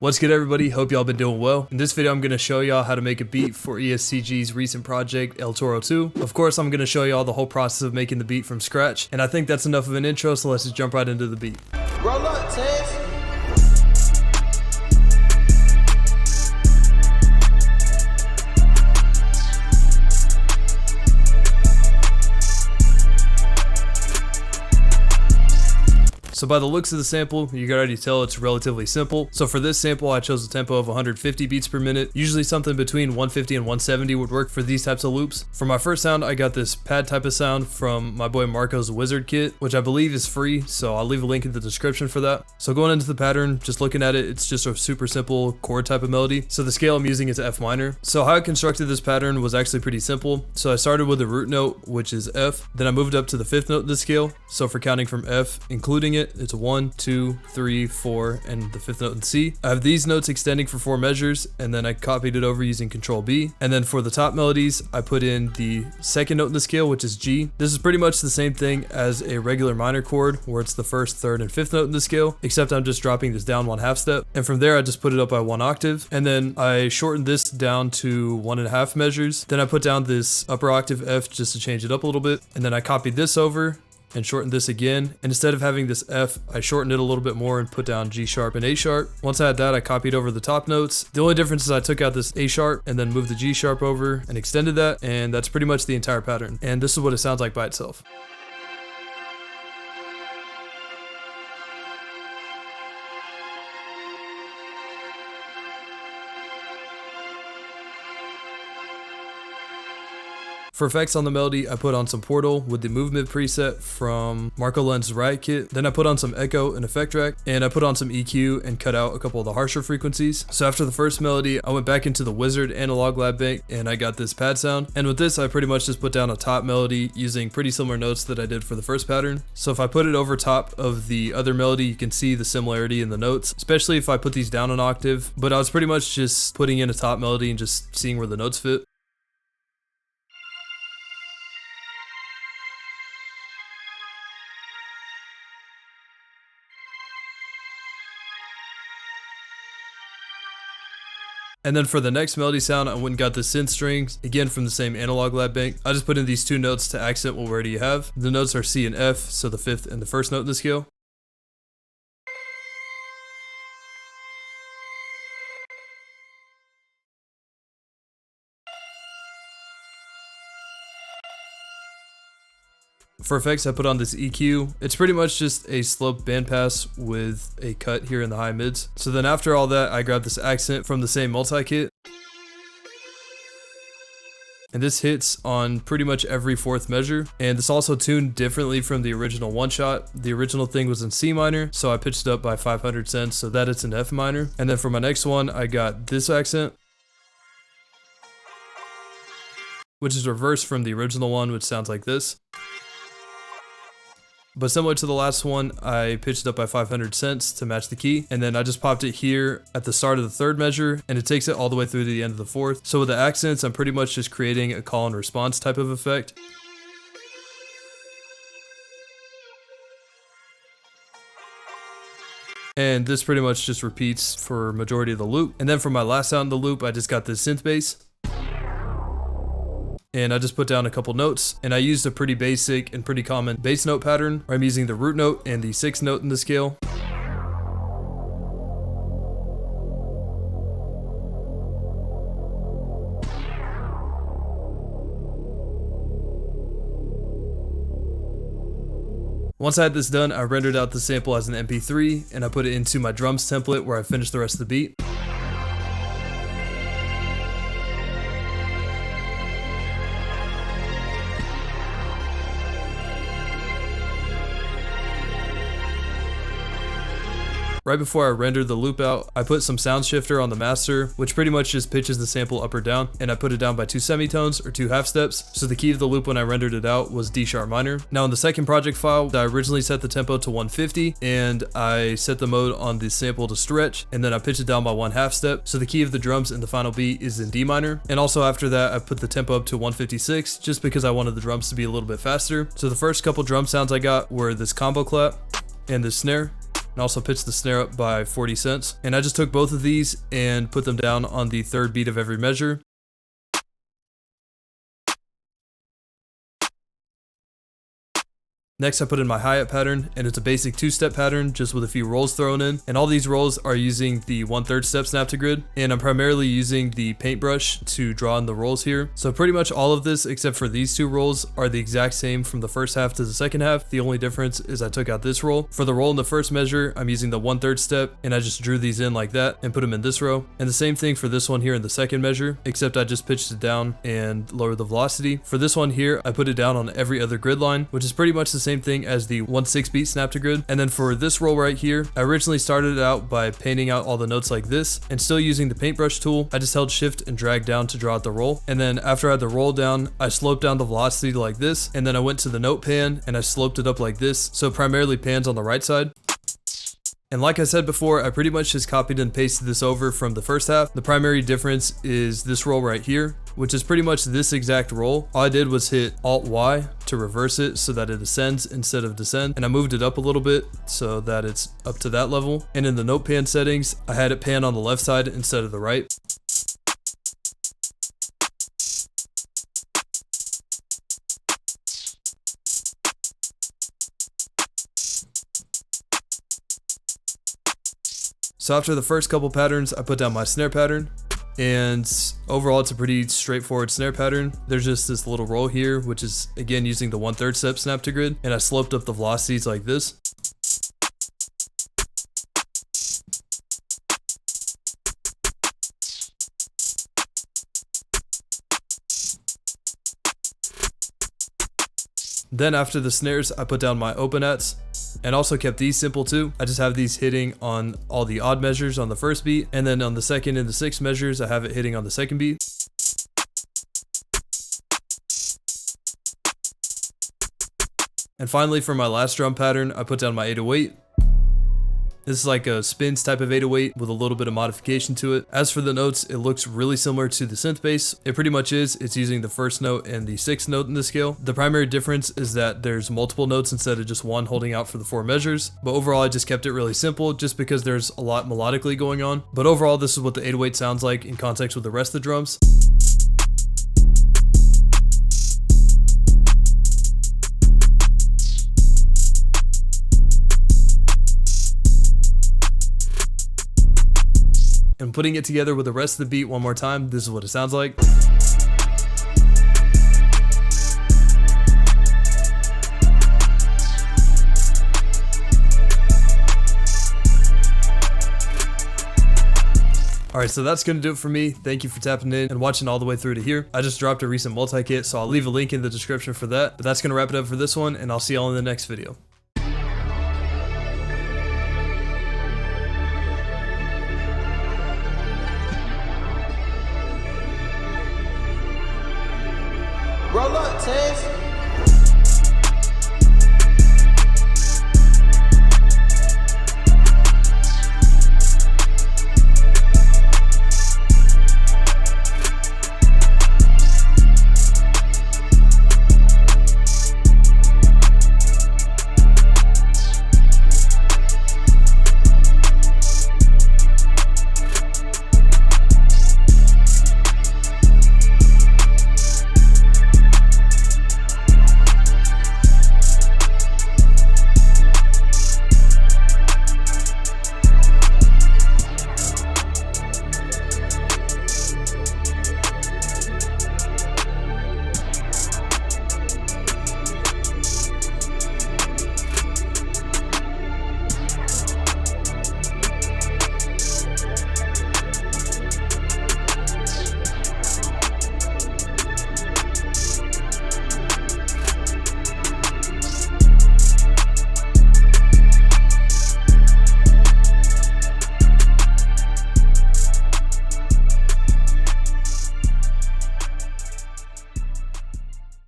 What's good everybody, hope y'all been doing well. In this video I'm going to show y'all how to make a beat for ESTG's recent project El Toro 2. Of course I'm going to show y'all the whole process of making the beat from scratch, and I think that's enough of an intro, so let's just jump right into the beat. Roll up, Tess. So by the looks of the sample, you can already tell it's relatively simple. So for this sample, I chose a tempo of 150 beats per minute. Usually something between 150 and 170 would work for these types of loops. For my first sound, I got this pad type of sound from my boy Marco's Wizard kit, which I believe is free, so I'll leave a link in the description for that. So going into the pattern, just looking at it, it's just a super simple chord type of melody. So the scale I'm using is F minor. So how I constructed this pattern was actually pretty simple. So I started with the root note, which is F. Then I moved up to the fifth note of the scale. So for counting from F, including it, it's 1, 2, 3, 4, and the fifth note in C. I have these notes extending for 4 measures, and then I copied it over using Control B. And then for the top melodies, I put in the second note in the scale, which is G. This is pretty much the same thing as a regular minor chord, where it's the first, third, and fifth note in the scale, except I'm just dropping this down 1/2 step. And from there, I just put it up by 1 octave. And then I shortened this down to 1.5 measures. Then I put down this upper octave F just to change it up a little bit. And then I copied this over and shorten this again, and instead of having this F, I shortened it a little bit more and put down G sharp and A sharp. Once I had that, I copied over the top notes. The only difference is I took out this A sharp and then moved the G sharp over and extended that, and that's pretty much the entire pattern. And this is what it sounds like by itself. For effects on the melody, I put on some Portal with the movement preset from Marco Lenz's Riot Kit. Then I put on some echo and effect track, and I put on some EQ and cut out a couple of the harsher frequencies. So after the first melody, I went back into the Wizard Analog Lab Bank and I got this pad sound. And with this, I pretty much just put down a top melody using pretty similar notes that I did for the first pattern. So if I put it over top of the other melody, you can see the similarity in the notes, especially if I put these down an octave. But I was pretty much just putting in a top melody and just seeing where the notes fit. And then for the next melody sound, I went and got the Synth Strings, again from the same Analog Lab Bank. I just put in these 2 notes to accent what we already have. The notes are C and F, so the fifth and the first note in the scale. For effects, I put on this EQ. It's pretty much just a slope bandpass with a cut here in the high mids. So then after all that, I grabbed this accent from the same multi-kit. And this hits on pretty much every 4th measure. And it's also tuned differently from the original one-shot. The original thing was in C minor, so I pitched it up by 500 cents so that it's in F minor. And then for my next one, I got this accent, which is reversed from the original one, which sounds like this. But similar to the last one, I pitched it up by 500 cents to match the key. And then I just popped it here at the start of the 3rd measure, and it takes it all the way through to the end of the 4th. So with the accents, I'm pretty much just creating a call and response type of effect. And this pretty much just repeats for majority of the loop. And then for my last sound in the loop, I just got this synth bass. And I just put down a couple notes, and I used a pretty basic and pretty common bass note pattern where I'm using the root note and the 6th note in the scale. Once I had this done, I rendered out the sample as an MP3, and I put it into my drums template where I finished the rest of the beat. Right before I rendered the loop out, I put some sound shifter on the master, which pretty much just pitches the sample up or down, and I put it down by 2 semitones or 2 half steps. So the key of the loop when I rendered it out was D sharp minor. Now in the second project file, I originally set the tempo to 150, and I set the mode on the sample to stretch, and then I pitched it down by 1/2 step. So the key of the drums in the final beat is in D minor. And also after that, I put the tempo up to 156 just because I wanted the drums to be a little bit faster. So the first couple drum sounds I got were this combo clap and this snare. and also pitched the snare up by 40 cents. And I just took both of these and put them down on the third beat of every measure. Next, I put in my hi-hat pattern, and it's a basic 2-step pattern just with a few rolls thrown in. And all these rolls are using the 1/3 step snap to grid, and I'm primarily using the paintbrush to draw in the rolls here. So pretty much all of this, except for these 2 rolls, are the exact same from the first half to the second half. The only difference is I took out this roll. For the roll in the first measure, I'm using the 1/3 step, and I just drew these in like that and put them in this row. And the same thing for this one here in the second measure, except I just pitched it down and lowered the velocity. For this one here, I put it down on every other grid line, which is pretty much the same thing as the 1/6 beat snap to grid. And then for this roll right here, I originally started it out by painting out all the notes like this, and still using the paintbrush tool, I just held shift and dragged down to draw out the roll. And then after I had the roll down, I sloped down the velocity to like this, and then I went to the note pan and I sloped it up like this, so it primarily pans on the right side. And like I said before, I pretty much just copied and pasted this over from the first half. The primary difference is this roll right here, which is pretty much this exact roll. All I did was hit Alt-Y to reverse it so that it ascends instead of descend. And I moved it up a little bit so that it's up to that level. And in the note pan settings, I had it pan on the left side instead of the right. So after the first couple patterns, I put down my snare pattern, and overall it's a pretty straightforward snare pattern. There's just this little roll here, which is again using the 1/3 step snap to grid, and I sloped up the velocities like this. Then after the snares, I put down my open ats, and also kept these simple too. I just have these hitting on all the odd measures on the first beat, and then on the second and the sixth measures, I have it hitting on the second beat. And finally, for my last drum pattern, I put down my 808. This is like a spins type of 808 with a little bit of modification to it. As for the notes, it looks really similar to the synth bass. It pretty much is. It's using the first note and the sixth note in the scale. The primary difference is that there's multiple notes instead of just one holding out for the 4 measures. But overall, I just kept it really simple just because there's a lot melodically going on. But overall, this is what the 808 sounds like in context with the rest of the drums. And putting it together with the rest of the beat one more time, this is what it sounds like. Alright, so that's going to do it for me. Thank you for tapping in and watching all the way through to here. I just dropped a recent multi-kit, so I'll leave a link in the description for that. But that's going to wrap it up for this one, and I'll see y'all in the next video. Roll up, Tez.